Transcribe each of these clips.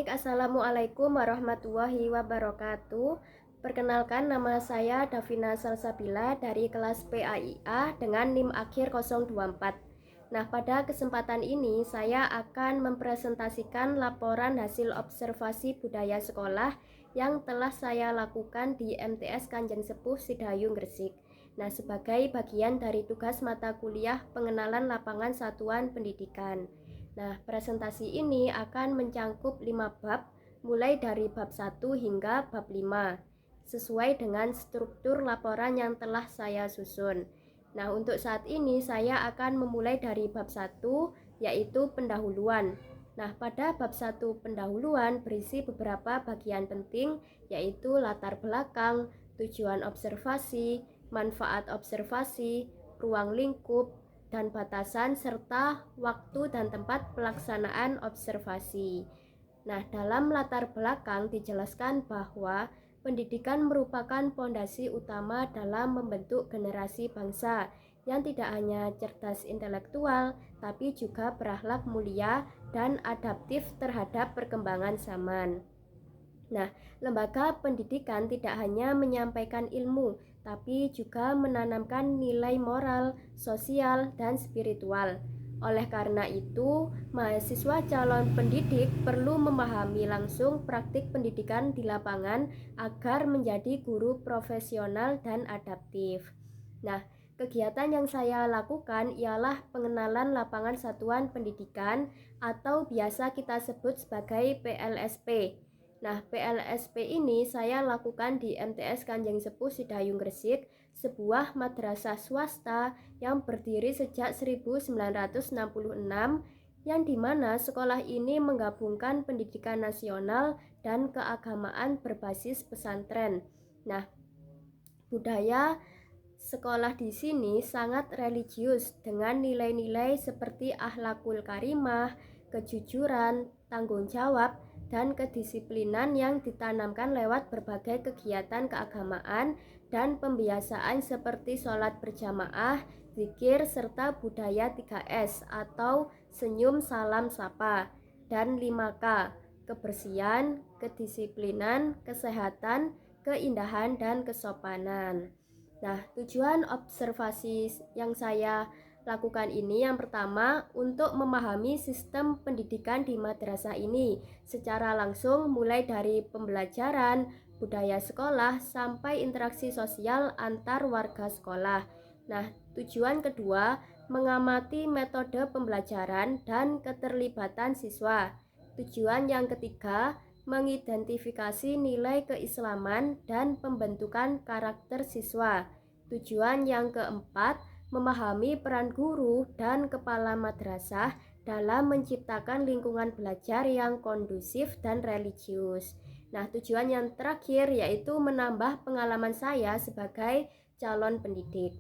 Baik, Assalamualaikum warahmatullahi wabarakatuh. Perkenalkan, nama saya Davina Salsabila dari kelas PAIA dengan NIM akhir 024. Nah, pada kesempatan ini saya akan mempresentasikan laporan hasil observasi budaya sekolah yang telah saya lakukan di MTS Kanjeng Sepuh Sidayung Gresik. Nah, sebagai bagian dari tugas mata kuliah pengenalan lapangan satuan pendidikan. Nah, presentasi ini akan mencangkup 5 bab, mulai dari bab 1 hingga bab 5, sesuai dengan struktur laporan yang telah saya susun. Nah, untuk saat ini saya akan memulai dari bab 1, yaitu pendahuluan. Nah, pada bab 1 pendahuluan berisi beberapa bagian penting, yaitu latar belakang, tujuan observasi, manfaat observasi, ruang lingkup, dan batasan serta waktu dan tempat pelaksanaan observasi. Nah, dalam latar belakang dijelaskan bahwa pendidikan merupakan fondasi utama dalam membentuk generasi bangsa yang tidak hanya cerdas intelektual, tapi juga berakhlak mulia dan adaptif terhadap perkembangan zaman. Nah, lembaga pendidikan tidak hanya menyampaikan ilmu, tapi juga menanamkan nilai moral, sosial, dan spiritual. Oleh karena itu, mahasiswa calon pendidik perlu memahami langsung praktik pendidikan di lapangan agar menjadi guru profesional dan adaptif. Nah, kegiatan yang saya lakukan ialah pengenalan lapangan satuan pendidikan atau biasa kita sebut sebagai PLSP. Nah, PLSP ini saya lakukan di MTS Kanjeng Sepuh Sidayung Gresik, sebuah madrasah swasta yang berdiri sejak 1966, yang dimana sekolah ini menggabungkan pendidikan nasional dan keagamaan berbasis pesantren. Nah, budaya sekolah di sini sangat religius dengan nilai-nilai seperti akhlakul karimah, kejujuran, tanggung jawab, dan kedisiplinan yang ditanamkan lewat berbagai kegiatan keagamaan dan pembiasaan seperti sholat berjamaah, zikir, serta budaya 3S atau senyum, salam, sapa, dan 5K, kebersihan, kedisiplinan, kesehatan, keindahan, dan kesopanan. Nah, tujuan observasi yang saya lakukan ini yang pertama untuk memahami sistem pendidikan di madrasah ini secara langsung, mulai dari pembelajaran, budaya sekolah, sampai interaksi sosial antar warga sekolah. Nah, tujuan kedua mengamati metode pembelajaran dan keterlibatan siswa. Tujuan yang ketiga mengidentifikasi nilai keislaman dan pembentukan karakter siswa. Tujuan yang keempat memahami peran guru dan kepala madrasah dalam menciptakan lingkungan belajar yang kondusif dan religius. Nah, tujuan yang terakhir yaitu menambah pengalaman saya sebagai calon pendidik.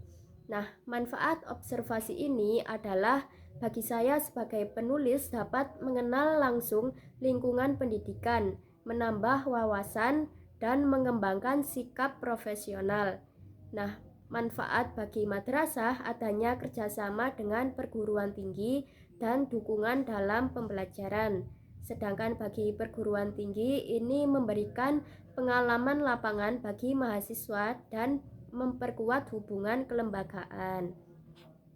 Nah, manfaat observasi ini adalah bagi saya sebagai penulis dapat mengenal langsung lingkungan pendidikan, menambah wawasan, dan mengembangkan sikap profesional. Nah, manfaat bagi madrasah adanya kerjasama dengan perguruan tinggi dan dukungan dalam pembelajaran. Sedangkan bagi perguruan tinggi ini memberikan pengalaman lapangan bagi mahasiswa dan memperkuat hubungan kelembagaan.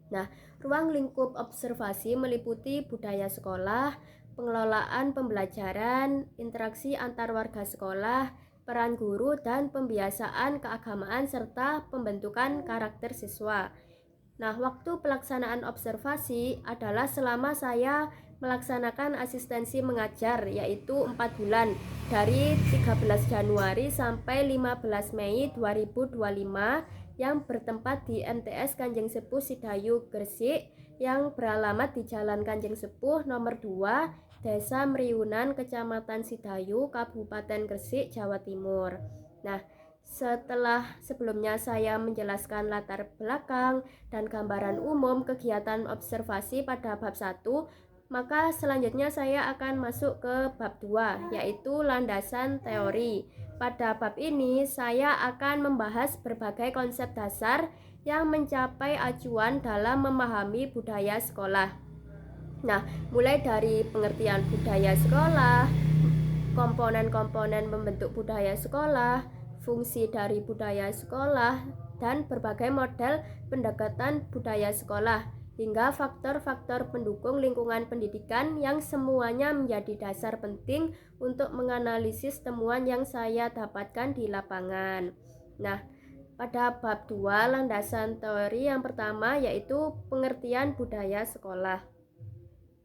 Nah, ruang lingkup observasi meliputi budaya sekolah, pengelolaan pembelajaran, interaksi antar warga sekolah, peran guru, dan pembiasaan keagamaan serta pembentukan karakter siswa. Nah, waktu pelaksanaan observasi adalah selama saya melaksanakan asistensi mengajar, yaitu 4 bulan dari 13 Januari sampai 15 Mei 2025 yang bertempat di MTS Kanjeng Sepuh Sidayung Gresik yang beralamat di Jalan Kanjeng Sepuh nomor 2, Desa Meriunan, Kecamatan Sidayu, Kabupaten Gresik, Jawa Timur. Nah, setelah sebelumnya saya menjelaskan latar belakang dan gambaran umum kegiatan observasi pada bab 1, maka selanjutnya saya akan masuk ke bab 2, yaitu landasan teori. Pada bab ini saya akan membahas berbagai konsep dasar yang mencapai acuan dalam memahami budaya sekolah. Nah, mulai dari pengertian budaya sekolah, komponen-komponen membentuk budaya sekolah, fungsi dari budaya sekolah, dan berbagai model pendekatan budaya sekolah, hingga faktor-faktor pendukung lingkungan pendidikan yang semuanya menjadi dasar penting untuk menganalisis temuan yang saya dapatkan di lapangan. Nah, pada bab 2 landasan teori yang pertama yaitu pengertian budaya sekolah.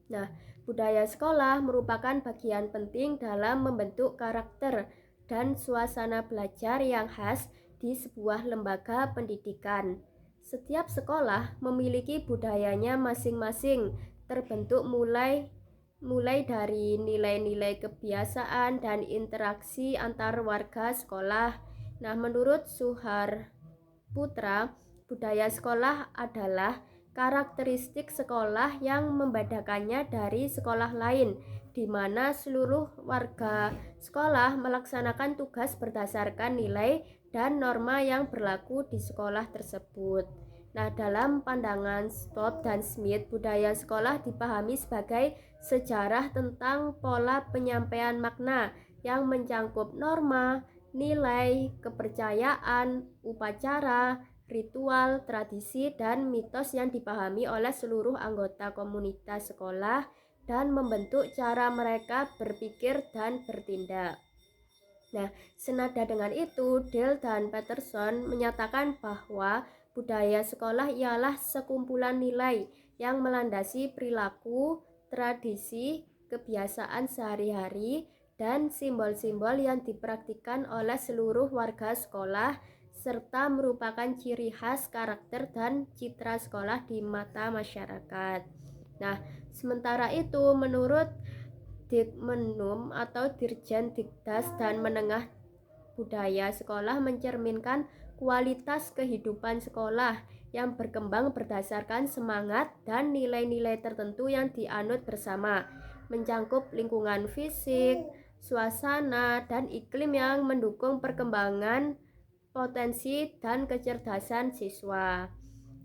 Nah, budaya sekolah merupakan bagian penting dalam membentuk karakter dan suasana belajar yang khas di sebuah lembaga pendidikan. Setiap sekolah memiliki budayanya masing-masing, terbentuk mulai dari nilai-nilai kebiasaan dan interaksi antar warga sekolah. Nah, menurut Suhar Putra, budaya sekolah adalah karakteristik sekolah yang membedakannya dari sekolah lain, di mana seluruh warga sekolah melaksanakan tugas berdasarkan nilai dan norma yang berlaku di sekolah tersebut. Nah, dalam pandangan Stopp dan Smith, budaya sekolah dipahami sebagai sejarah tentang pola penyampaian makna yang mencangkup norma, nilai, kepercayaan, upacara, ritual, tradisi, dan mitos yang dipahami oleh seluruh anggota komunitas sekolah dan membentuk cara mereka berpikir dan bertindak. Nah, senada dengan itu, Dale dan Peterson menyatakan bahwa budaya sekolah ialah sekumpulan nilai yang melandasi perilaku, tradisi, kebiasaan sehari-hari, dan simbol-simbol yang dipraktikkan oleh seluruh warga sekolah serta merupakan ciri khas karakter dan citra sekolah di mata masyarakat. Nah, sementara itu menurut Dikmenum atau Dirjen Dikdas dan Menengah Budaya Sekolah mencerminkan kualitas kehidupan sekolah yang berkembang berdasarkan semangat dan nilai-nilai tertentu yang dianut bersama, mencangkup lingkungan fisik, suasana, dan iklim yang mendukung perkembangan potensi dan kecerdasan siswa.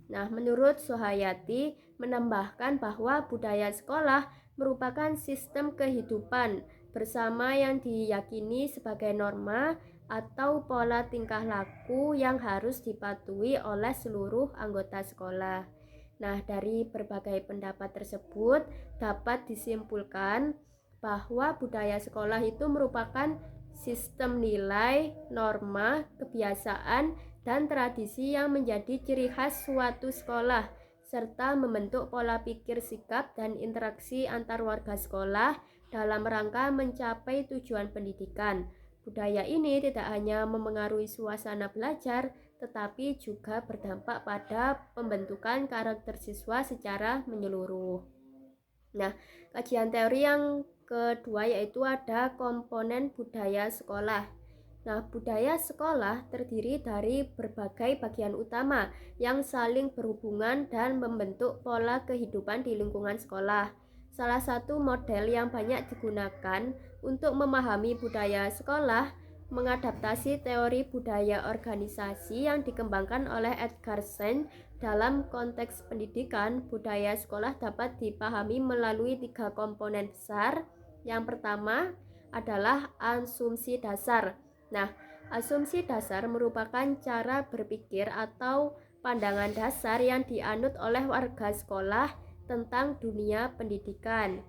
Nah, menurut Suhayati menambahkan bahwa budaya sekolah merupakan sistem kehidupan bersama yang diyakini sebagai norma atau pola tingkah laku yang harus dipatuhi oleh seluruh anggota sekolah. Nah, dari berbagai pendapat tersebut dapat disimpulkan bahwa budaya sekolah itu merupakan sistem nilai, norma, kebiasaan, dan tradisi yang menjadi ciri khas suatu sekolah serta membentuk pola pikir, sikap, dan interaksi antar warga sekolah dalam rangka mencapai tujuan pendidikan. Budaya ini tidak hanya memengaruhi suasana belajar, tetapi juga berdampak pada pembentukan karakter siswa secara menyeluruh. Nah, kajian teori yang kedua yaitu ada komponen budaya sekolah. Nah, budaya sekolah terdiri dari berbagai bagian utama yang saling berhubungan dan membentuk pola kehidupan di lingkungan sekolah. Salah satu model yang banyak digunakan untuk memahami budaya sekolah mengadaptasi teori budaya organisasi yang dikembangkan oleh Edgar Schein. Dalam konteks pendidikan, budaya sekolah dapat dipahami melalui 3 komponen besar. Yang pertama adalah asumsi dasar. Nah, asumsi dasar merupakan cara berpikir atau pandangan dasar yang dianut oleh warga sekolah tentang dunia pendidikan.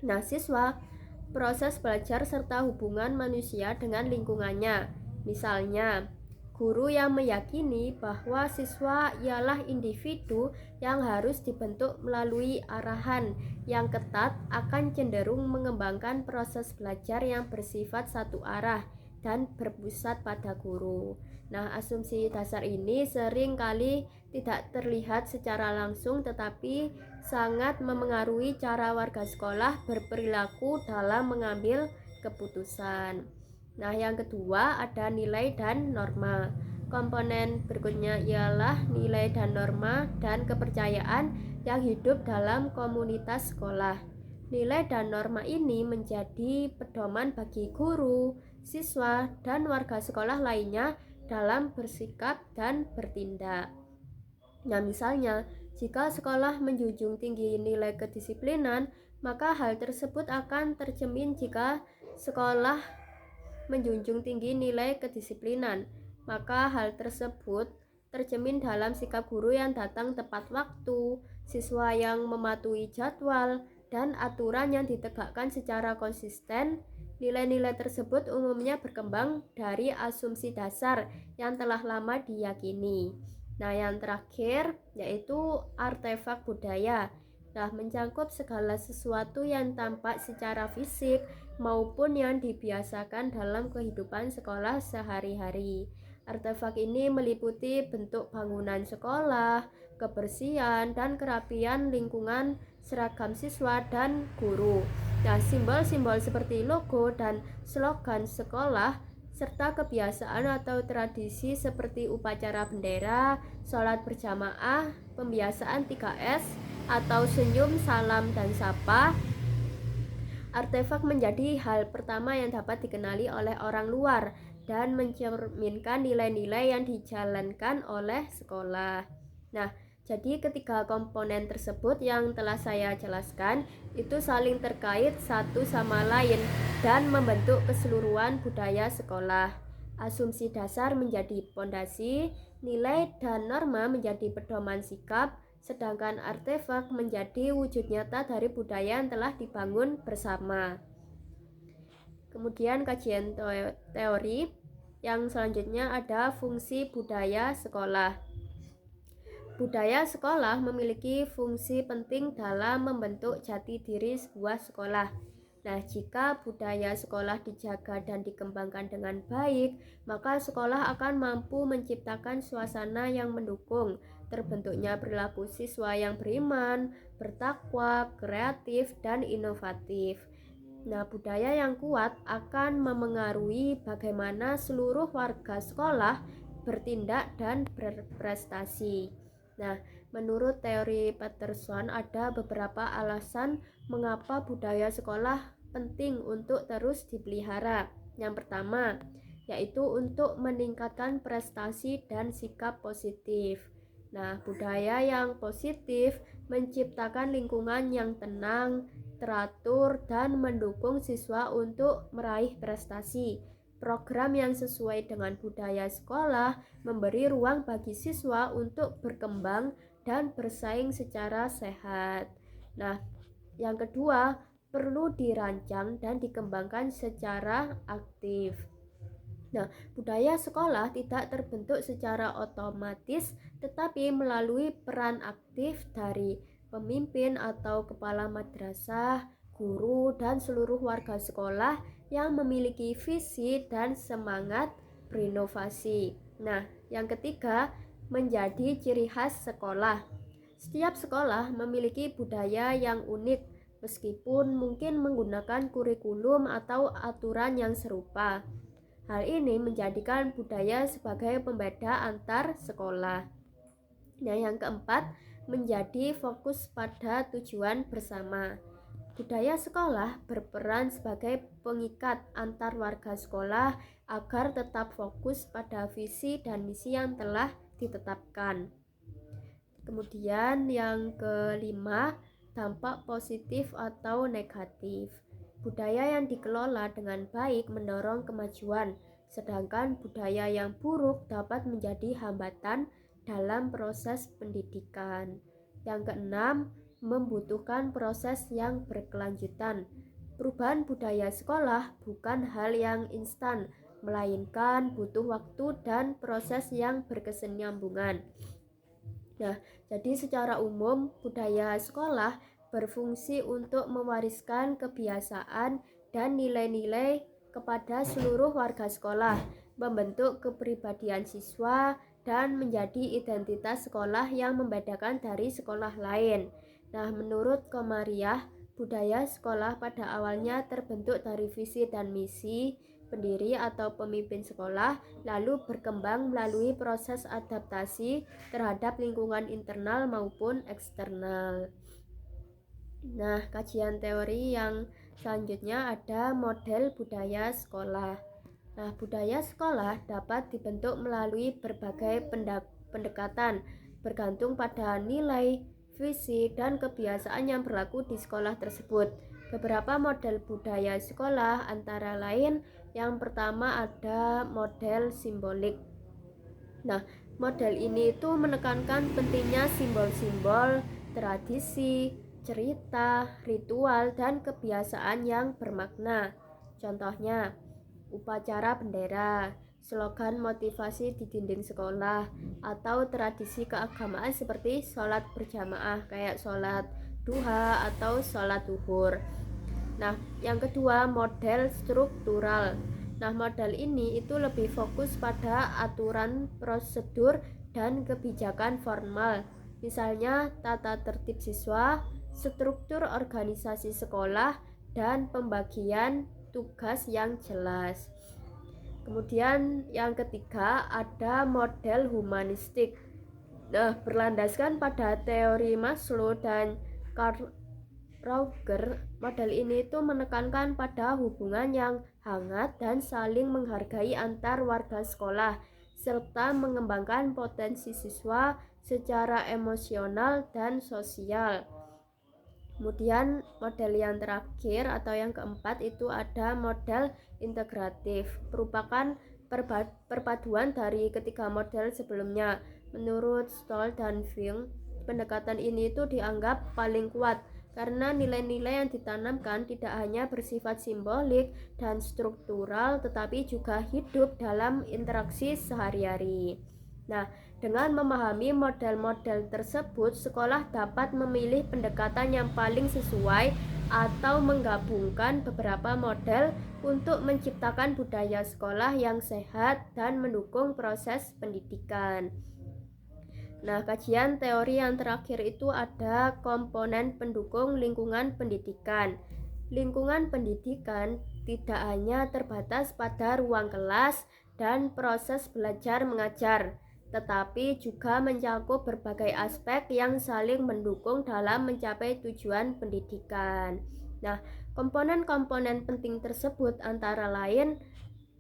Nah, siswa, proses belajar serta hubungan manusia dengan lingkungannya. Misalnya, guru yang meyakini bahwa siswa ialah individu yang harus dibentuk melalui arahan yang ketat akan cenderung mengembangkan proses belajar yang bersifat satu arah dan berpusat pada guru. Nah, asumsi dasar ini sering kali tidak terlihat secara langsung tetapi sangat memengaruhi cara warga sekolah berperilaku dalam mengambil keputusan. Nah, yang kedua ada nilai dan norma. Komponen berikutnya ialah nilai dan norma dan kepercayaan yang hidup dalam komunitas sekolah. Nilai dan norma ini menjadi pedoman bagi guru, siswa, dan warga sekolah lainnya dalam bersikap dan bertindak. Nah, misalnya, jika sekolah menjunjung tinggi nilai kedisiplinan, maka hal tersebut akan tercermin jika sekolah menjunjung tinggi nilai kedisiplinan, maka hal tersebut tercermin dalam sikap guru yang datang tepat waktu, siswa yang mematuhi jadwal, dan aturan yang ditegakkan secara konsisten. Nilai-nilai tersebut umumnya berkembang dari asumsi dasar yang telah lama diyakini. Nah, yang terakhir yaitu artefak budaya. Nah, mencangkup segala sesuatu yang tampak secara fisik maupun yang dibiasakan dalam kehidupan sekolah sehari-hari. Artefak ini meliputi bentuk bangunan sekolah, kebersihan dan kerapian lingkungan, seragam siswa dan guru. Nah, simbol-simbol seperti logo dan slogan sekolah serta kebiasaan atau tradisi seperti upacara bendera, sholat berjamaah, pembiasaan 3S, atau senyum, salam, dan sapa. Artefak menjadi hal pertama yang dapat dikenali oleh orang luar dan mencerminkan nilai-nilai yang dijalankan oleh sekolah. Nah, jadi ketiga komponen tersebut yang telah saya jelaskan itu saling terkait satu sama lain dan membentuk keseluruhan budaya sekolah. Asumsi dasar menjadi pondasi, nilai dan norma menjadi pedoman sikap, sedangkan artefak menjadi wujud nyata dari budaya yang telah dibangun bersama. Kemudian kajian teori yang selanjutnya ada fungsi budaya sekolah. Budaya sekolah memiliki fungsi penting dalam membentuk jati diri sebuah sekolah. Nah, jika budaya sekolah dijaga dan dikembangkan dengan baik, maka sekolah akan mampu menciptakan suasana yang mendukung terbentuknya perilaku siswa yang beriman, bertakwa, kreatif, dan inovatif. Nah, budaya yang kuat akan memengaruhi bagaimana seluruh warga sekolah bertindak dan berprestasi. Nah, menurut teori Peterson ada beberapa alasan mengapa budaya sekolah penting untuk terus dipelihara. Yang pertama, yaitu untuk meningkatkan prestasi dan sikap positif. Nah, budaya yang positif menciptakan lingkungan yang tenang, teratur, dan mendukung siswa untuk meraih prestasi. Program yang sesuai dengan budaya sekolah memberi ruang bagi siswa untuk berkembang dan bersaing secara sehat. Nah, yang kedua, perlu dirancang dan dikembangkan secara aktif. Nah, budaya sekolah tidak terbentuk secara otomatis, tetapi melalui peran aktif dari pemimpin atau kepala madrasah, guru, dan seluruh warga sekolah yang memiliki visi dan semangat berinovasi. Nah, yang ketiga, menjadi ciri khas sekolah. Setiap sekolah memiliki budaya yang unik, meskipun mungkin menggunakan kurikulum atau aturan yang serupa. Hal ini menjadikan budaya sebagai pembeda antar sekolah. Nah, yang keempat, menjadi fokus pada tujuan bersama. Budaya sekolah berperan sebagai pengikat antar warga sekolah agar tetap fokus pada visi dan misi yang telah ditetapkan. Kemudian yang kelima, dampak positif atau negatif. Budaya yang dikelola dengan baik mendorong kemajuan, sedangkan budaya yang buruk dapat menjadi hambatan dalam proses pendidikan. Yang keenam, membutuhkan proses yang berkelanjutan. Perubahan budaya sekolah bukan hal yang instan, melainkan butuh waktu dan proses yang berkesinambungan. Nah, jadi secara umum budaya sekolah berfungsi untuk mewariskan kebiasaan dan nilai-nilai kepada seluruh warga sekolah, membentuk kepribadian siswa, dan menjadi identitas sekolah yang membedakan dari sekolah lain. Nah, menurut Komariah, budaya sekolah pada awalnya terbentuk dari visi dan misi pendiri atau pemimpin sekolah, lalu berkembang melalui proses adaptasi terhadap lingkungan internal maupun eksternal. Nah, kajian teori yang selanjutnya ada model budaya sekolah. Nah, budaya sekolah dapat dibentuk melalui berbagai pendekatan bergantung pada nilai, visi, dan kebiasaan yang berlaku di sekolah tersebut. Beberapa model budaya sekolah antara lain yang pertama ada model simbolik. Nah, model ini itu menekankan pentingnya simbol-simbol, tradisi, cerita, ritual, dan kebiasaan yang bermakna. Contohnya, upacara bendera, slogan motivasi di dinding sekolah, atau tradisi keagamaan seperti sholat berjamaah kayak sholat duha atau sholat zuhur. Nah, yang kedua model struktural. Nah, model ini itu lebih fokus pada aturan, prosedur, dan kebijakan formal. Misalnya tata tertib siswa, struktur organisasi sekolah, dan pembagian tugas yang jelas. Kemudian yang ketiga ada model humanistik. Nah, berlandaskan pada teori Maslow dan Karl Roger, model ini itu menekankan pada hubungan yang hangat dan saling menghargai antar warga sekolah, serta mengembangkan potensi siswa secara emosional dan sosial. Kemudian model yang terakhir atau yang keempat itu ada model integratif, merupakan perpaduan dari ketiga model sebelumnya. Menurut Stoll dan Fink, pendekatan ini itu dianggap paling kuat karena nilai-nilai yang ditanamkan tidak hanya bersifat simbolik dan struktural tetapi juga hidup dalam interaksi sehari-hari. Nah, dengan memahami model-model tersebut, sekolah dapat memilih pendekatan yang paling sesuai atau menggabungkan beberapa model untuk menciptakan budaya sekolah yang sehat dan mendukung proses pendidikan. Nah, kajian teori yang terakhir itu ada komponen pendukung lingkungan pendidikan. Lingkungan pendidikan tidak hanya terbatas pada ruang kelas dan proses belajar mengajar, tetapi juga mencakup berbagai aspek yang saling mendukung dalam mencapai tujuan pendidikan. Nah, komponen-komponen penting tersebut antara lain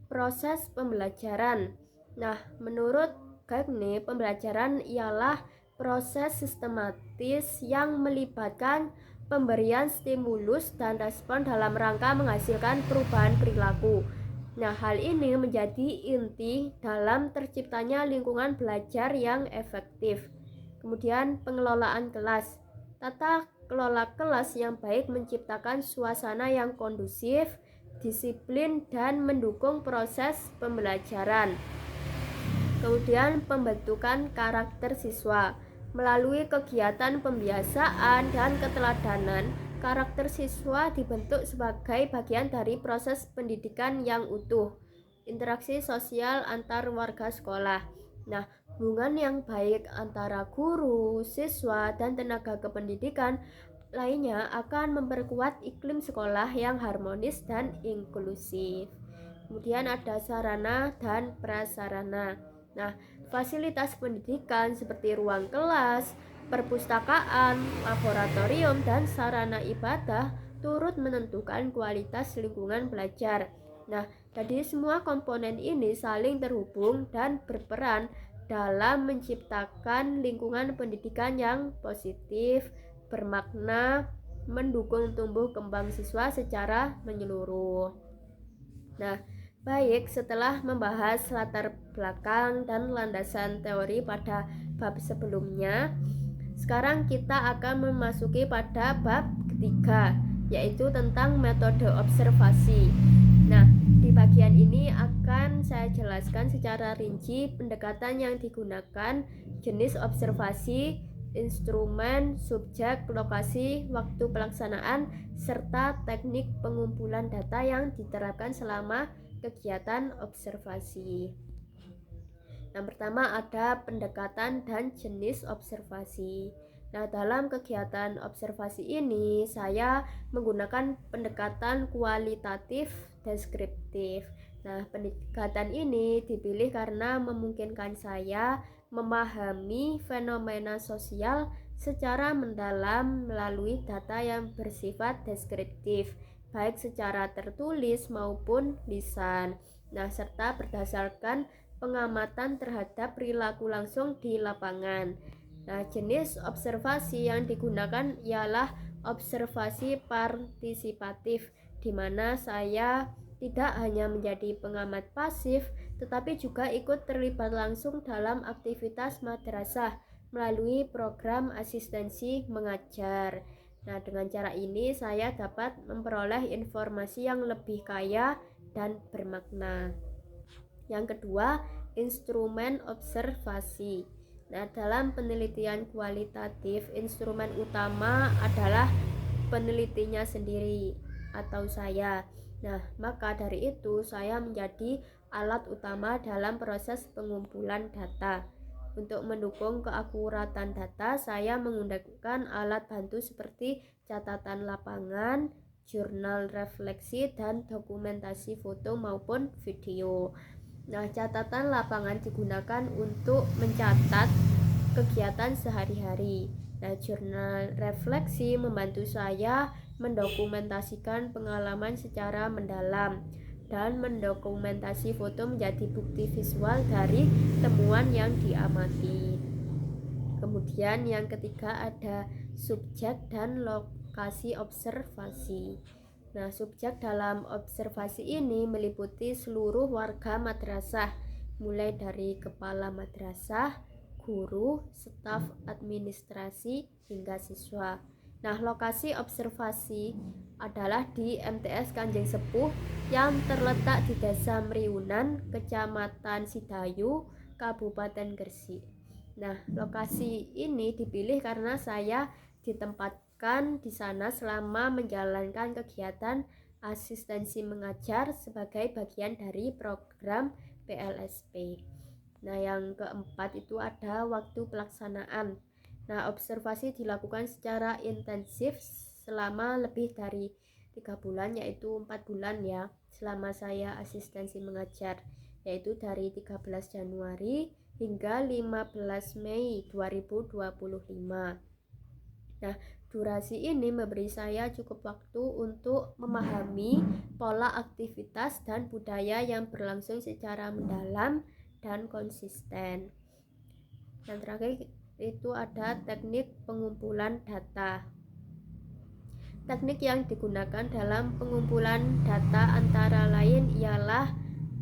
proses pembelajaran. Nah, menurut Gagne, pembelajaran ialah proses sistematis yang melibatkan pemberian stimulus dan respon dalam rangka menghasilkan perubahan perilaku. Nah, hal ini menjadi inti dalam terciptanya lingkungan belajar yang efektif. Kemudian, pengelolaan kelas. Tata kelola kelas yang baik menciptakan suasana yang kondusif, disiplin, dan mendukung proses pembelajaran. Kemudian pembentukan karakter siswa. Melalui kegiatan pembiasaan dan keteladanan, karakter siswa dibentuk sebagai bagian dari proses pendidikan yang utuh. Interaksi sosial antar warga sekolah. Nah, hubungan yang baik antara guru, siswa, dan tenaga kependidikan lainnya akan memperkuat iklim sekolah yang harmonis dan inklusif. Kemudian ada sarana dan prasarana. Nah, fasilitas pendidikan seperti ruang kelas, perpustakaan, laboratorium, dan sarana ibadah turut menentukan kualitas lingkungan belajar. Nah, jadi semua komponen ini saling terhubung dan berperan dalam menciptakan lingkungan pendidikan yang positif, bermakna, mendukung tumbuh kembang siswa secara menyeluruh. Nah, baik, setelah membahas latar belakang dan landasan teori pada bab sebelumnya, sekarang kita akan memasuki pada bab ketiga, yaitu tentang metode observasi. Nah, di bagian ini akan saya jelaskan secara rinci pendekatan yang digunakan, jenis observasi, instrumen, subjek, lokasi, waktu pelaksanaan, serta teknik pengumpulan data yang diterapkan selama kegiatan observasi. Yang pertama ada pendekatan dan jenis observasi. Nah, dalam kegiatan observasi ini saya menggunakan pendekatan kualitatif deskriptif. Nah, pendekatan ini dipilih karena memungkinkan saya memahami fenomena sosial secara mendalam melalui data yang bersifat deskriptif, baik secara tertulis maupun lisan. Nah, serta berdasarkan pengamatan terhadap perilaku langsung di lapangan. Nah, jenis observasi yang digunakan ialah observasi partisipatif, di mana saya tidak hanya menjadi pengamat pasif, tetapi juga ikut terlibat langsung dalam aktivitas madrasah melalui program asistensi mengajar. Nah, dengan cara ini saya dapat memperoleh informasi yang lebih kaya dan bermakna. Yang kedua, instrumen observasi. Nah, dalam penelitian kualitatif, instrumen utama adalah penelitinya sendiri atau saya. Nah, maka dari itu saya menjadi alat utama dalam proses pengumpulan data. Untuk mendukung keakuratan data, saya menggunakan alat bantu seperti catatan lapangan, jurnal refleksi, dan dokumentasi foto maupun video. Nah, catatan lapangan digunakan untuk mencatat kegiatan sehari-hari. Nah, jurnal refleksi membantu saya mendokumentasikan pengalaman secara mendalam, dan mendokumentasi foto menjadi bukti visual dari temuan yang diamati. Kemudian yang ketiga ada subjek dan lokasi observasi. Nah, subjek dalam observasi ini meliputi seluruh warga madrasah, mulai dari kepala madrasah, guru, staf administrasi, hingga siswa. Nah, lokasi observasi adalah di MTS Kanjeng Sepuh yang terletak di Desa Mriunan, Kecamatan Sidayu, Kabupaten Gresik. Nah, lokasi ini dipilih karena saya ditempatkan di sana selama menjalankan kegiatan asistensi mengajar sebagai bagian dari program PLSP. Nah, yang keempat itu ada waktu pelaksanaan. Nah, observasi dilakukan secara intensif selama lebih dari 3 bulan, yaitu 4 bulan ya, selama saya asistensi mengajar, yaitu dari 13 Januari hingga 15 Mei 2025. Nah, durasi ini memberi saya cukup waktu untuk memahami pola aktivitas dan budaya yang berlangsung secara mendalam dan konsisten. Yang terakhir itu ada teknik pengumpulan data. Teknik yang digunakan dalam pengumpulan data antara lain ialah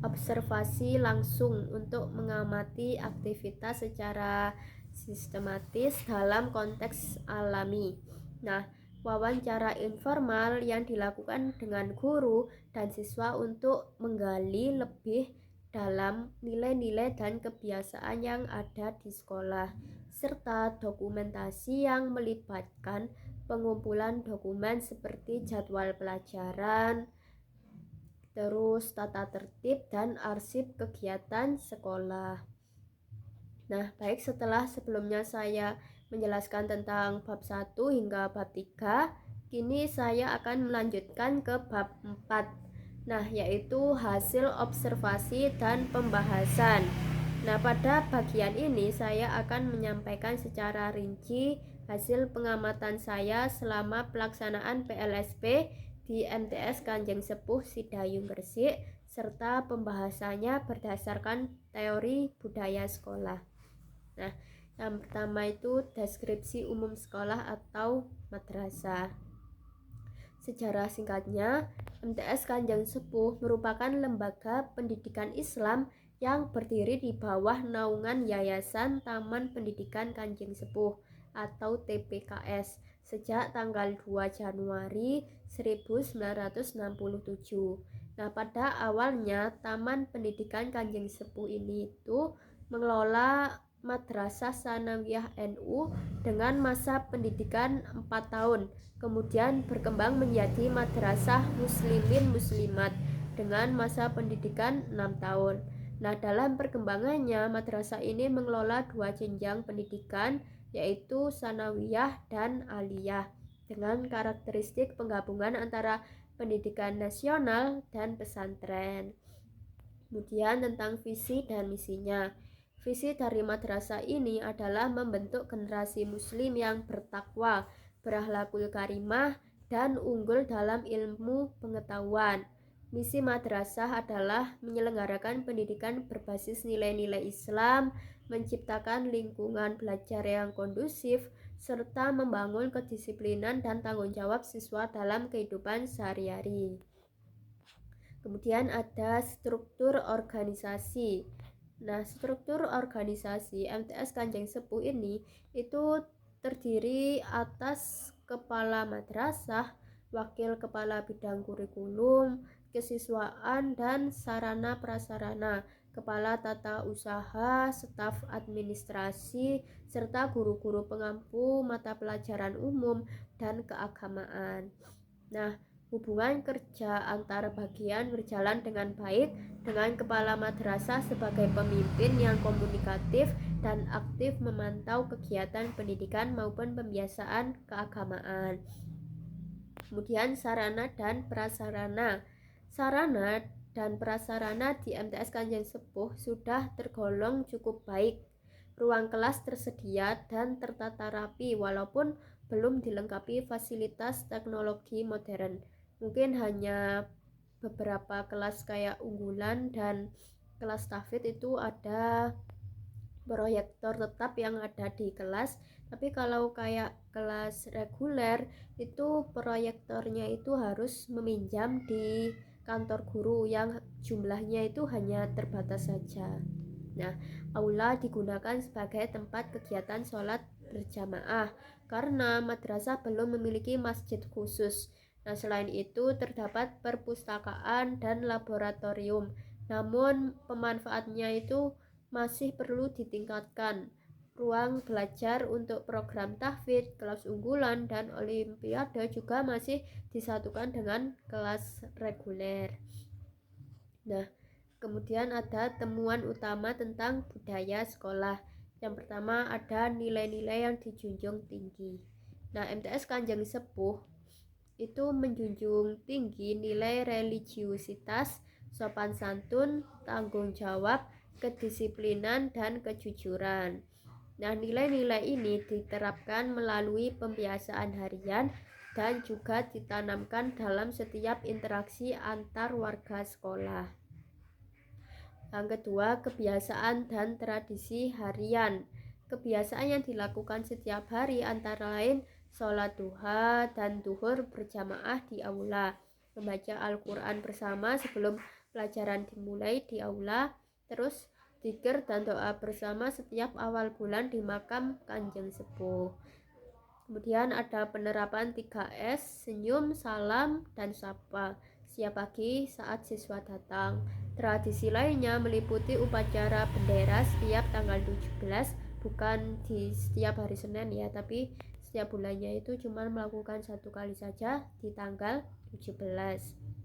observasi langsung untuk mengamati aktivitas secara sistematis dalam konteks alami. Nah, wawancara informal yang dilakukan dengan guru dan siswa untuk menggali lebih dalam nilai-nilai dan kebiasaan yang ada di sekolah, serta dokumentasi yang melibatkan pengumpulan dokumen seperti jadwal pelajaran, terus tata tertib dan arsip kegiatan sekolah. Nah, baik, setelah sebelumnya saya menjelaskan tentang bab 1 hingga bab 3, kini saya akan melanjutkan ke bab 4. Nah, yaitu hasil observasi dan pembahasan. Nah, pada bagian ini saya akan menyampaikan secara rinci hasil pengamatan saya selama pelaksanaan PLSP di MTS Kanjeng Sepuh Sidayu Gresik, serta pembahasannya berdasarkan teori budaya sekolah. Nah, yang pertama itu deskripsi umum sekolah atau madrasah. Sejarah singkatnya, MTS Kanjeng Sepuh merupakan lembaga pendidikan Islam yang berdiri di bawah naungan Yayasan Taman Pendidikan Kanjeng Sepuh atau TPKS sejak tanggal 2 Januari 1967. Nah, pada awalnya Taman Pendidikan Kanjeng Sepuh ini itu mengelola Madrasah Sanawiyah NU dengan masa pendidikan 4 tahun, kemudian berkembang menjadi Madrasah Muslimin Muslimat dengan masa pendidikan 6 tahun. Nah, dalam perkembangannya, madrasah ini mengelola 2 jenjang pendidikan, yaitu sanawiyah dan aliyah, dengan karakteristik penggabungan antara pendidikan nasional dan pesantren. Kemudian tentang visi dan misinya. Visi dari madrasah ini adalah membentuk generasi muslim yang bertakwa, berakhlakul karimah, dan unggul dalam ilmu pengetahuan. Misi madrasah adalah menyelenggarakan pendidikan berbasis nilai-nilai Islam, menciptakan lingkungan belajar yang kondusif, serta membangun kedisiplinan dan tanggung jawab siswa dalam kehidupan sehari-hari. Kemudian ada struktur organisasi. Nah, struktur organisasi MTS Kanjeng Sepuh ini itu terdiri atas kepala madrasah, wakil kepala bidang kurikulum, kesiswaan dan sarana prasarana, kepala tata usaha, staf administrasi, serta guru-guru pengampu mata pelajaran umum dan keagamaan. Nah, hubungan kerja antar bagian berjalan dengan baik dengan kepala madrasah sebagai pemimpin yang komunikatif dan aktif memantau kegiatan pendidikan maupun pembiasaan keagamaan. Kemudian sarana dan prasarana. Sarana dan prasarana di MTS Kanjeng Sepuh sudah tergolong cukup baik. Ruang kelas tersedia dan tertata rapi walaupun belum dilengkapi fasilitas teknologi modern. Mungkin hanya beberapa kelas kayak unggulan dan kelas tahfidz itu ada proyektor tetap yang ada di kelas, tapi kalau kayak kelas reguler itu proyektornya itu harus meminjam di kantor guru yang jumlahnya itu hanya terbatas saja. Nah, aula digunakan sebagai tempat kegiatan sholat berjamaah karena madrasah belum memiliki masjid khusus. Nah, selain itu terdapat perpustakaan dan laboratorium, namun pemanfaatnya itu masih perlu ditingkatkan. Ruang belajar untuk program tahfidz, kelas unggulan, dan olimpiade juga masih disatukan dengan kelas reguler. Nah, kemudian ada temuan utama tentang budaya sekolah. Yang pertama ada nilai-nilai yang dijunjung tinggi. Nah, MTS Kanjeng Sepuh itu menjunjung tinggi nilai religiusitas, sopan santun, tanggung jawab, kedisiplinan, dan kejujuran. Nah, nilai-nilai ini diterapkan melalui pembiasaan harian dan juga ditanamkan dalam setiap interaksi antar warga sekolah. Yang kedua, kebiasaan dan tradisi harian. Kebiasaan yang dilakukan setiap hari antara lain sholat duha dan duhur berjamaah di aula, membaca Al-Quran bersama sebelum pelajaran dimulai di aula, terus zikir dan doa bersama setiap awal bulan di makam Kanjeng Sepuh. Kemudian ada penerapan 3S, senyum, salam, dan sapa siap pagi saat siswa datang. Tradisi lainnya meliputi upacara bendera setiap tanggal 17, bukan di setiap hari Senin ya, tapi setiap bulannya itu cuma melakukan satu kali saja di tanggal 17.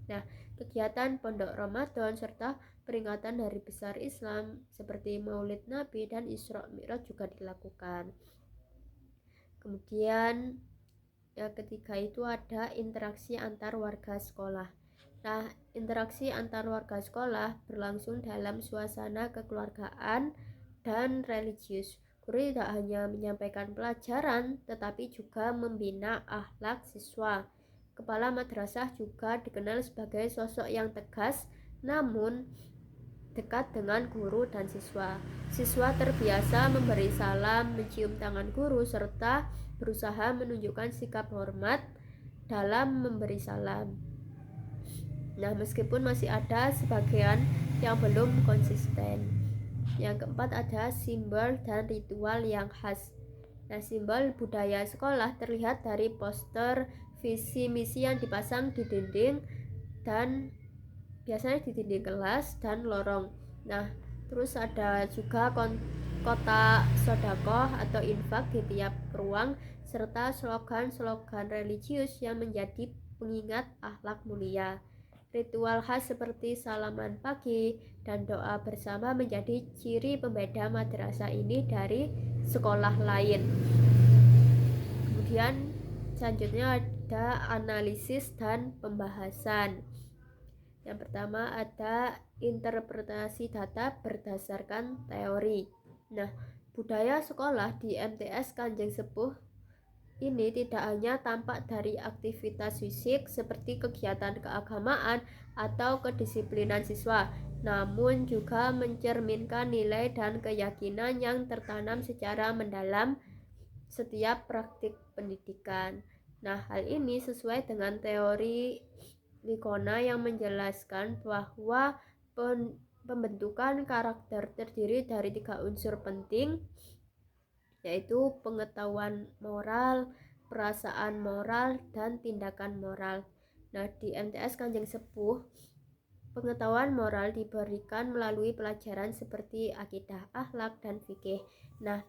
Nah, kegiatan pondok Ramadan serta peringatan hari besar Islam seperti Maulid Nabi dan Isra Mi'raj juga dilakukan. Kemudian yang ketiga itu ada interaksi antar warga sekolah. Nah, interaksi antar warga sekolah berlangsung dalam suasana kekeluargaan dan religius. Guru tidak hanya menyampaikan pelajaran, tetapi juga membina akhlak siswa. Kepala madrasah juga dikenal sebagai sosok yang tegas, namun dekat dengan guru dan siswa. Siswa terbiasa memberi salam, mencium tangan guru, serta berusaha menunjukkan sikap hormat dalam memberi salam. Nah, meskipun masih ada sebagian yang belum konsisten. Yang keempat ada simbol dan ritual yang khas. Nah, simbol budaya sekolah terlihat dari poster, visi misi yang dipasang di dinding dan biasanya di dinding kelas dan lorong. Nah, terus ada juga kotak sodakoh atau infak di tiap ruang serta slogan-slogan religius yang menjadi pengingat akhlak mulia. Ritual khas seperti salaman pagi dan doa bersama menjadi ciri pembeda madrasah ini dari sekolah lain. Kemudian selanjutnya ada analisis dan pembahasan. Yang pertama ada interpretasi data berdasarkan teori. Nah, budaya sekolah di MTS Kanjeng Sepuh ini tidak hanya tampak dari aktivitas fisik seperti kegiatan keagamaan atau kedisiplinan siswa, namun juga mencerminkan nilai dan keyakinan yang tertanam secara mendalam setiap praktik pendidikan. Nah, hal ini sesuai dengan teori Licona yang menjelaskan bahwa pembentukan karakter terdiri dari 3 unsur penting, yaitu pengetahuan moral, perasaan moral, dan tindakan moral. Nah, di MTS Kanjeng Sepuh, pengetahuan moral diberikan melalui pelajaran seperti akidah, akhlak, dan fikih. Nah,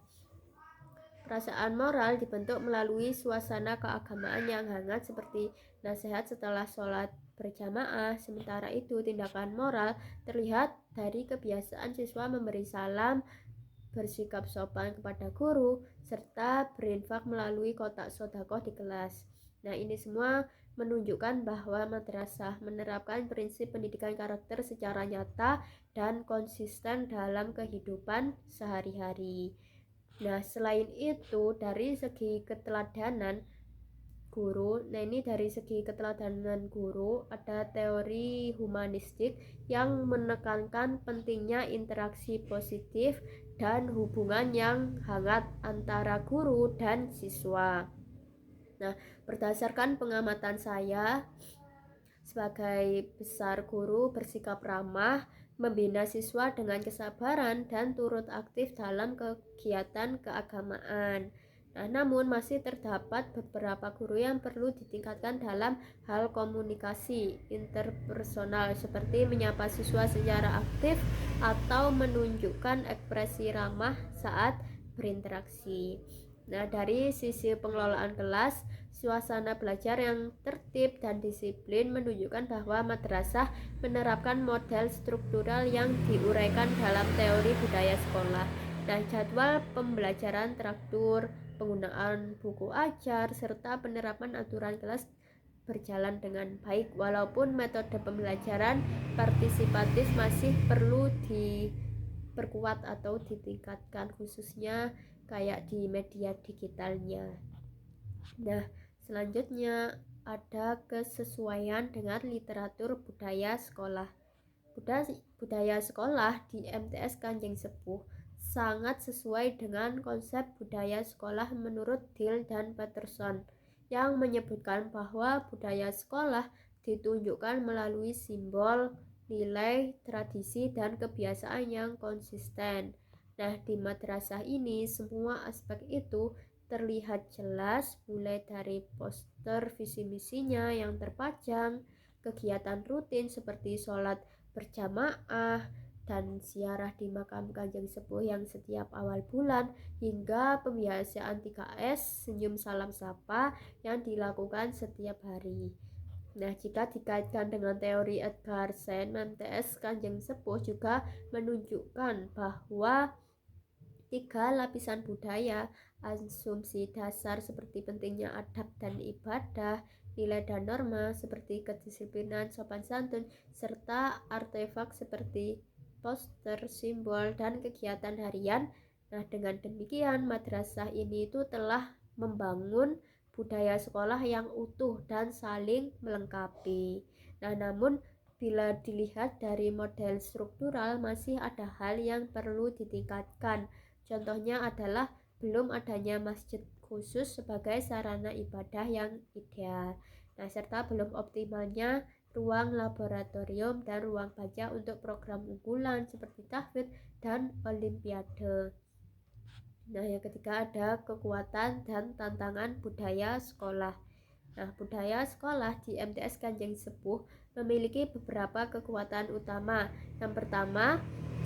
perasaan moral dibentuk melalui suasana keagamaan yang hangat seperti nasihat setelah sholat berjamaah. Sementara itu, tindakan moral terlihat dari kebiasaan siswa memberi salam, bersikap sopan kepada guru, serta berinfak melalui kotak sedekah di kelas. Nah, ini semua menunjukkan bahwa madrasah menerapkan prinsip pendidikan karakter secara nyata dan konsisten dalam kehidupan sehari-hari. Nah, selain itu dari segi keteladanan guru, ada teori humanistik yang menekankan pentingnya interaksi positif dan hubungan yang hangat antara guru dan siswa. Nah, berdasarkan pengamatan saya, sebagai besar guru bersikap ramah, membina siswa dengan kesabaran, dan turut aktif dalam kegiatan keagamaan. Nah, namun masih terdapat beberapa guru yang perlu ditingkatkan dalam hal komunikasi interpersonal, seperti menyapa siswa secara aktif atau menunjukkan ekspresi ramah saat berinteraksi. Nah, dari sisi pengelolaan kelas, suasana belajar yang tertib dan disiplin menunjukkan bahwa madrasah menerapkan model struktural yang diuraikan dalam teori budaya sekolah. Nah, jadwal pembelajaran teratur, penggunaan buku ajar, serta penerapan aturan kelas berjalan dengan baik, walaupun metode pembelajaran partisipatif masih perlu diperkuat atau ditingkatkan, khususnya kayak di media digitalnya. Nah, selanjutnya ada kesesuaian dengan literatur budaya sekolah. Budaya sekolah di MTS Kanjeng Sepuh sangat sesuai dengan konsep budaya sekolah menurut Dill dan Peterson, yang menyebutkan bahwa budaya sekolah ditunjukkan melalui simbol, nilai, tradisi, dan kebiasaan yang konsisten. Nah, di madrasah ini semua aspek itu terlihat jelas, mulai dari poster visi misinya yang terpajang, kegiatan rutin seperti sholat berjamaah dan ziarah di makam Kanjeng Sepuh yang setiap awal bulan, hingga pembiasaan 3S senyum salam sapa yang dilakukan setiap hari. Nah, jika dikaitkan dengan teori Edgar Sen, MTS Kanjeng Sepuh juga menunjukkan bahwa 3 lapisan budaya, asumsi dasar seperti pentingnya adab dan ibadah, nilai dan norma seperti kedisiplinan, sopan santun, serta artefak seperti poster, simbol, dan kegiatan harian. Nah, dengan demikian madrasah ini itu telah membangun budaya sekolah yang utuh dan saling melengkapi. Nah, namun bila dilihat dari model struktural, masih ada hal yang perlu ditingkatkan. Contohnya adalah belum adanya masjid khusus sebagai sarana ibadah yang ideal. Nah, serta belum optimalnya ruang laboratorium dan ruang baca untuk program unggulan seperti tahfidz dan olimpiade. Nah, yang ketiga ada kekuatan dan tantangan budaya sekolah. Nah, budaya sekolah di MTS Kanjeng Sepuh memiliki beberapa kekuatan utama. Yang pertama,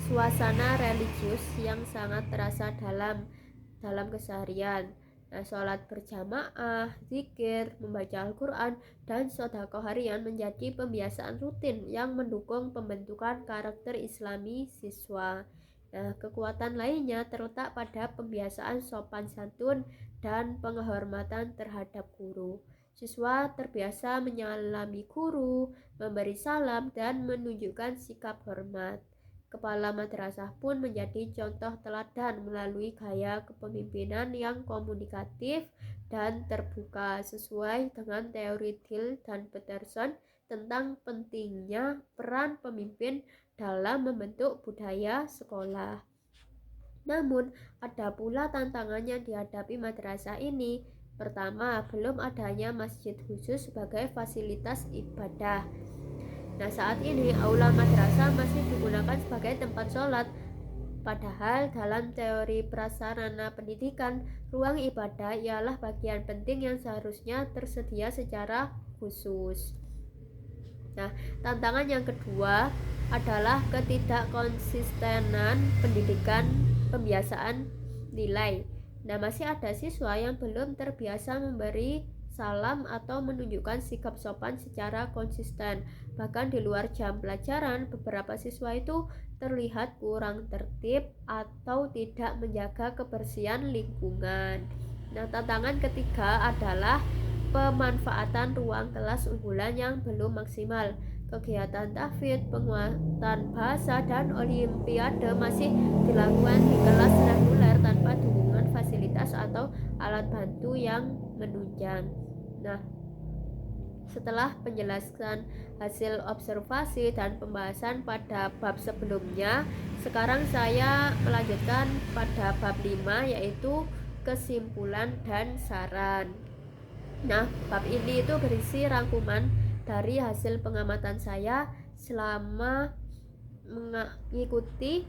suasana religius yang sangat terasa dalam keseharian. Nah, sholat berjamaah, zikir, membaca Al-Quran, dan sedekah harian menjadi pembiasaan rutin yang mendukung pembentukan karakter Islami siswa. Nah, kekuatan lainnya terletak pada pembiasaan sopan santun dan penghormatan terhadap guru. Siswa terbiasa menyalami guru, memberi salam, dan menunjukkan sikap hormat. Kepala madrasah pun menjadi contoh teladan melalui gaya kepemimpinan yang komunikatif dan terbuka, sesuai dengan teori Dill dan Peterson tentang pentingnya peran pemimpin dalam membentuk budaya sekolah. Namun, ada pula tantangan yang dihadapi madrasah ini. Pertama, belum adanya masjid khusus sebagai fasilitas ibadah. Nah, saat ini aula madrasah masih digunakan sebagai tempat sholat. Padahal dalam teori prasarana pendidikan, ruang ibadah ialah bagian penting yang seharusnya tersedia secara khusus. Nah, tantangan yang kedua adalah ketidakkonsistenan pendidikan pembiasaan nilai. Nah, masih ada siswa yang belum terbiasa memberi salam atau menunjukkan sikap sopan secara konsisten. Bahkan di luar jam pelajaran, beberapa siswa itu terlihat kurang tertib atau tidak menjaga kebersihan lingkungan. Nah, tantangan ketiga adalah pemanfaatan ruang kelas unggulan yang belum maksimal. Kegiatan tahfidz, penguatan bahasa, dan olimpiade masih dilakukan di kelas reguler tanpa dukungan fasilitas atau alat bantu yang menunjang. Nah, setelah penjelasan hasil observasi dan pembahasan pada bab sebelumnya, sekarang saya melanjutkan pada bab 5, yaitu kesimpulan dan saran. Nah, bab ini itu berisi rangkuman dari hasil pengamatan saya selama mengikuti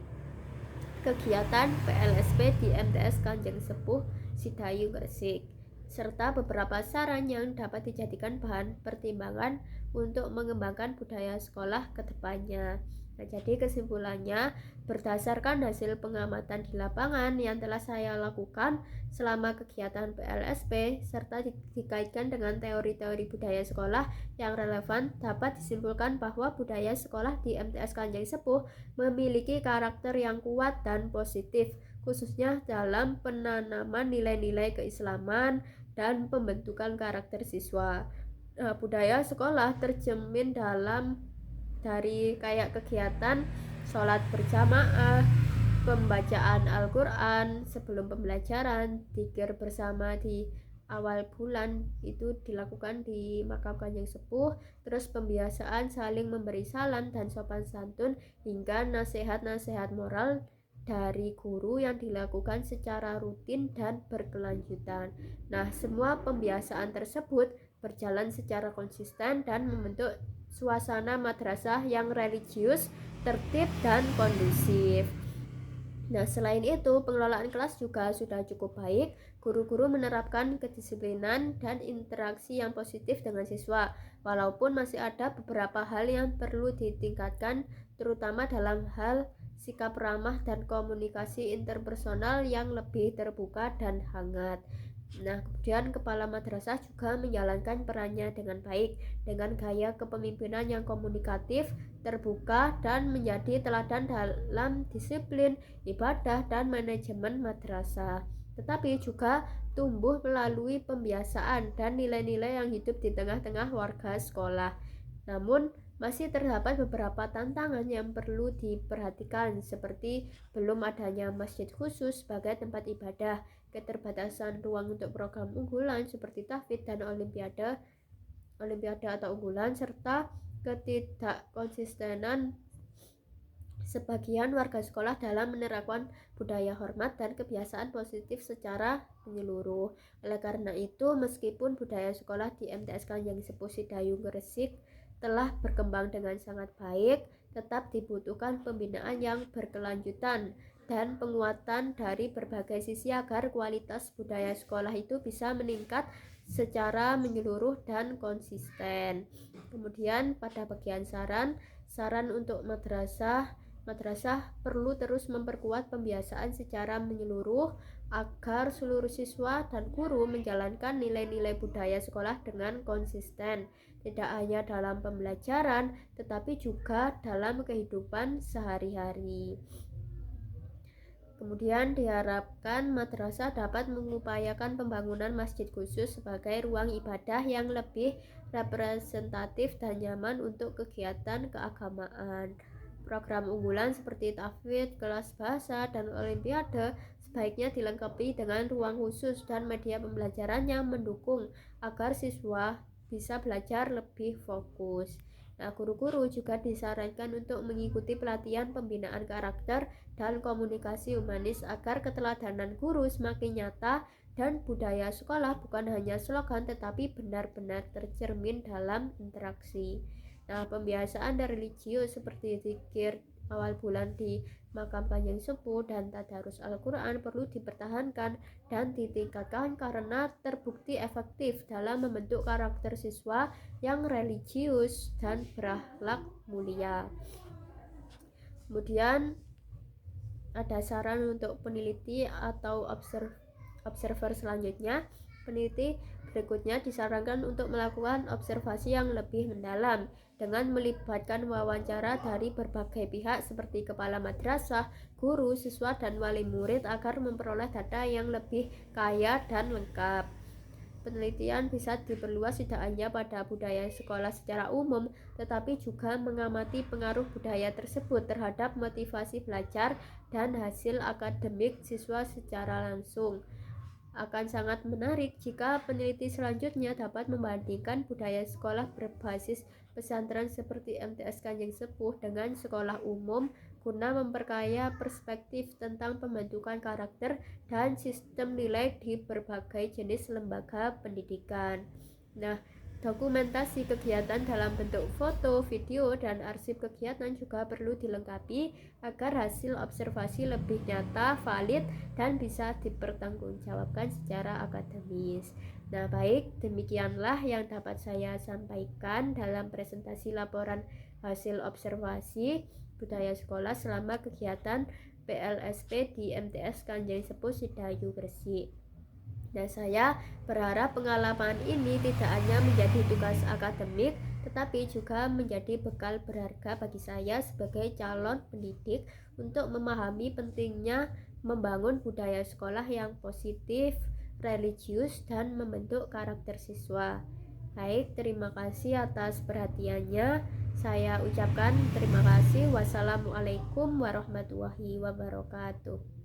kegiatan PLSP di MTS Kanjeng Sepuh Sidayu Gresik, serta beberapa saran yang dapat dijadikan bahan pertimbangan untuk mengembangkan budaya sekolah ke depannya. Nah, jadi kesimpulannya, berdasarkan hasil pengamatan di lapangan yang telah saya lakukan selama kegiatan PLSP serta dikaitkan dengan teori-teori budaya sekolah yang relevan, dapat disimpulkan bahwa budaya sekolah di MTS Kanjeng Sepuh memiliki karakter yang kuat dan positif, khususnya dalam penanaman nilai-nilai keislaman dan pembentukan karakter siswa. Budaya sekolah tercermin dari kayak kegiatan sholat berjamaah, pembacaan Al-Quran sebelum pembelajaran, zikir bersama di awal bulan itu dilakukan di makam Kanjeng Sepuh, terus pembiasaan saling memberi salam dan sopan santun, hingga nasihat-nasihat moral dari guru yang dilakukan secara rutin dan berkelanjutan. Nah, semua pembiasaan tersebut berjalan secara konsisten dan membentuk suasana madrasah yang religius, tertib, dan kondusif. Nah, selain itu, pengelolaan kelas juga sudah cukup baik. Guru-guru menerapkan kedisiplinan dan interaksi yang positif dengan siswa, walaupun masih ada beberapa hal yang perlu ditingkatkan, terutama dalam hal sikap ramah dan komunikasi interpersonal yang lebih terbuka dan hangat. Nah, kemudian kepala madrasah juga menjalankan perannya dengan baik, dengan gaya kepemimpinan yang komunikatif, terbuka, dan menjadi teladan dalam disiplin, ibadah, dan manajemen madrasah. Tetapi juga tumbuh melalui pembiasaan dan nilai-nilai yang hidup di tengah-tengah warga sekolah. Namun, masih terdapat beberapa tantangan yang perlu diperhatikan, seperti belum adanya masjid khusus sebagai tempat ibadah, keterbatasan ruang untuk program unggulan seperti tahfidz dan olimpiade atau unggulan, serta ketidakkonsistenan sebagian warga sekolah dalam menerapkan budaya hormat dan kebiasaan positif secara menyeluruh. Oleh karena itu, meskipun budaya sekolah di MTS Kanjeng Sepuh Sidayu Gresik telah berkembang dengan sangat baik, tetap dibutuhkan pembinaan yang berkelanjutan dan penguatan dari berbagai sisi agar kualitas budaya sekolah itu bisa meningkat secara menyeluruh dan konsisten. Kemudian pada bagian saran untuk madrasah perlu terus memperkuat pembiasaan secara menyeluruh agar seluruh siswa dan guru menjalankan nilai-nilai budaya sekolah dengan konsisten, tidak hanya dalam pembelajaran tetapi juga dalam kehidupan sehari-hari. Kemudian diharapkan madrasah dapat mengupayakan pembangunan masjid khusus sebagai ruang ibadah yang lebih representatif dan nyaman untuk kegiatan keagamaan. Program unggulan seperti tahfidz, kelas bahasa, dan olimpiade sebaiknya dilengkapi dengan ruang khusus dan media pembelajaran yang mendukung agar siswa bisa belajar lebih fokus. Nah, guru-guru juga disarankan untuk mengikuti pelatihan pembinaan karakter dan komunikasi humanis agar keteladanan guru semakin nyata dan budaya sekolah bukan hanya slogan tetapi benar-benar tercermin dalam interaksi. Nah, pembiasaan religius seperti zikir awal bulan di makam Kanjeng Sepuh dan tadarus Al-Quran perlu dipertahankan dan ditingkatkan karena terbukti efektif dalam membentuk karakter siswa yang religius dan berakhlak mulia. Kemudian ada saran untuk peneliti atau observer selanjutnya. Peneliti berikutnya disarankan untuk melakukan observasi yang lebih mendalam dengan melibatkan wawancara dari berbagai pihak seperti kepala madrasah, guru, siswa, dan wali murid agar memperoleh data yang lebih kaya dan lengkap. Penelitian bisa diperluas tidak hanya pada budaya sekolah secara umum, tetapi juga mengamati pengaruh budaya tersebut terhadap motivasi belajar dan hasil akademik siswa secara langsung. Akan sangat menarik jika peneliti selanjutnya dapat membandingkan budaya sekolah berbasis pesantren seperti MTS Kanjeng Sepuh dengan sekolah umum guna memperkaya perspektif tentang pembentukan karakter dan sistem nilai di berbagai jenis lembaga pendidikan. Nah, dokumentasi kegiatan dalam bentuk foto, video, dan arsip kegiatan juga perlu dilengkapi agar hasil observasi lebih nyata, valid, dan bisa dipertanggungjawabkan secara akademis. Nah, baik, demikianlah yang dapat saya sampaikan dalam presentasi laporan hasil observasi budaya sekolah selama kegiatan PLSP di MTS Kanjeng Sepuh Sidayu Gresik. Dan saya berharap pengalaman ini tidak hanya menjadi tugas akademik, tetapi juga menjadi bekal berharga bagi saya sebagai calon pendidik untuk memahami pentingnya membangun budaya sekolah yang positif, religius, dan membentuk karakter siswa. Baik, terima kasih atas perhatiannya. Saya ucapkan terima kasih. Wassalamualaikum warahmatullahi wabarakatuh.